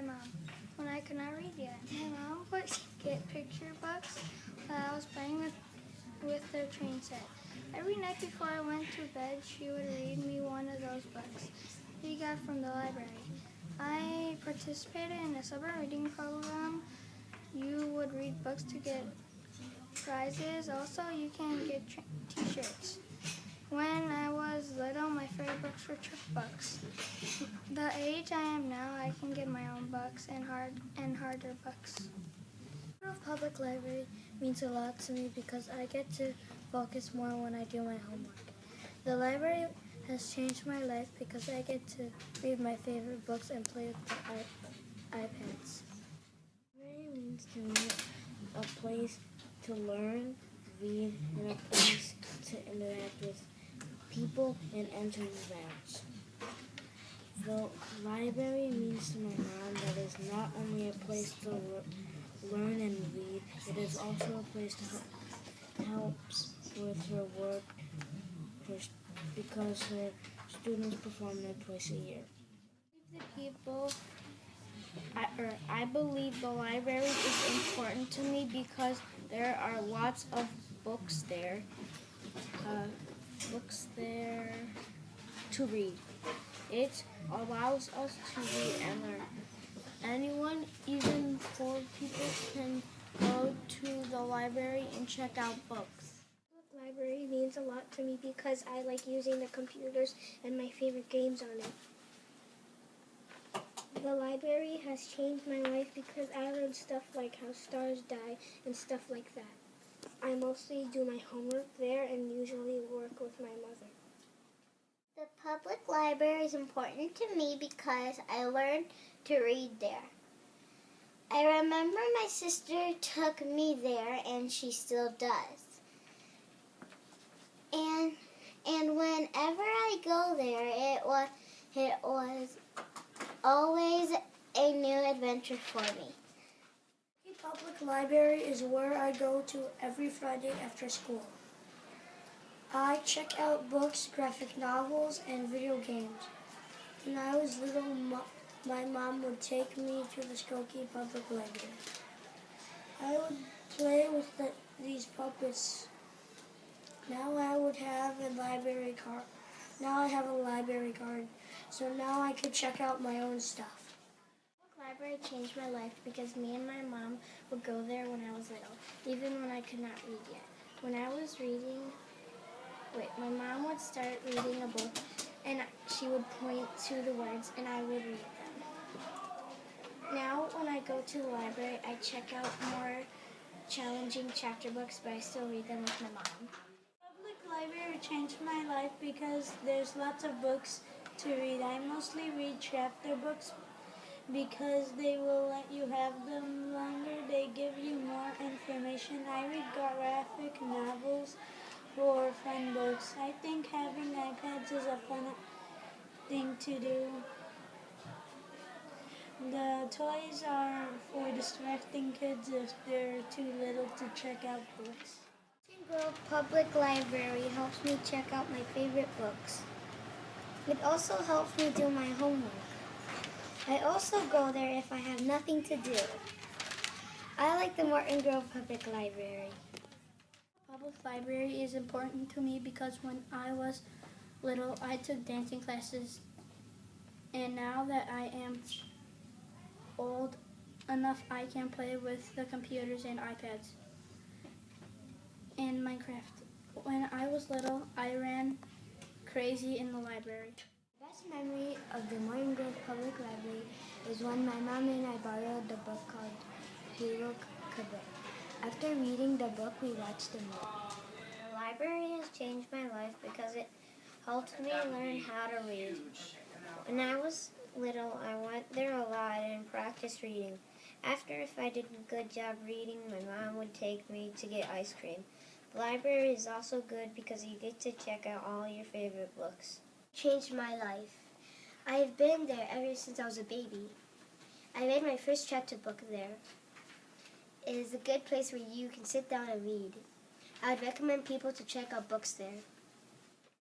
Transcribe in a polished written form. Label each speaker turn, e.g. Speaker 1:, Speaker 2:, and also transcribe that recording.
Speaker 1: my mom when I could not read yet. My mom would get picture books while I was playing with their train set. Every night before I went to bed, she would read me one of those books we got from the library. I participated in a summer reading program. You would read books to get prizes. Also, you can get t-shirts. When I was little, my favorite books were trick books. The age I am now, I can get my own books and harder books.
Speaker 2: The public library means a lot to me because I get to focus more when I do my homework. The library has changed my life because I get to read my favorite books and play with the iPads. The library means to me a place to learn, read, and a place to interact with people and enter events. The library means to my mom that it's not only a place to learn and read, it is also a place to help with her work because her students perform there twice a year. I believe the library is important to me because there are lots of books there to read. It allows us to read and learn. Anyone, even poor people, can go to the library and check out books.
Speaker 3: The library means a lot to me because I like using the computers and my favorite games on it. The library has changed my life because I learned stuff like how stars die and stuff like that. I mostly do my homework there and usually work with my mother.
Speaker 4: The public library is important to me because I learned to read there. I remember my sister took me there and she still does. And whenever I go there, it was always a new adventure for me.
Speaker 3: The public library is where I go to every Friday after school. I check out books, graphic novels, and video games. When I was little, my mom would take me to the Skokie Public Library. I would play with these puppets. Now I have a library card, so now I could check out my own stuff.
Speaker 2: The library changed my life because me and my mom would go there when I was little, even when I could not read yet. When I was my mom would start reading a book and she would point to the words and I would read them. Now when I go to the library, I check out more challenging chapter books, but I still read them with my mom.
Speaker 5: Public library changed my life because there's lots of books to read. I mostly read chapter books because they will let you have them longer. They give you more information. I read graphic novels or fun books. I think having iPads is a fun thing to do. The toys are for distracting kids if they're too little to check out books.
Speaker 2: Grove Public Library helps me check out my favorite books. It also helps me do my homework. I also go there if I have nothing to do. I like the Morton Grove Public Library.
Speaker 1: Public library is important to me because when I was little, I took dancing classes, and now that I am old enough, I can play with the computers and iPads and Minecraft. When I was little, I ran crazy in the library.
Speaker 2: The best memory of the Morton Grove Public Library is when my mom and I borrowed the book called Hero Cadet. After reading the book, we watched the movie.
Speaker 4: The library has changed my life because it helped me learn how to read. When I was little, I went there a lot and practiced reading. After, if I did a good job reading, my mom would take me to get ice cream. The library is also good because you get to check out all your favorite books.
Speaker 3: It changed my life. I have been there ever since I was a baby. I read my first chapter book there. It is a good place where you can sit down and read. I would recommend people to check out books there.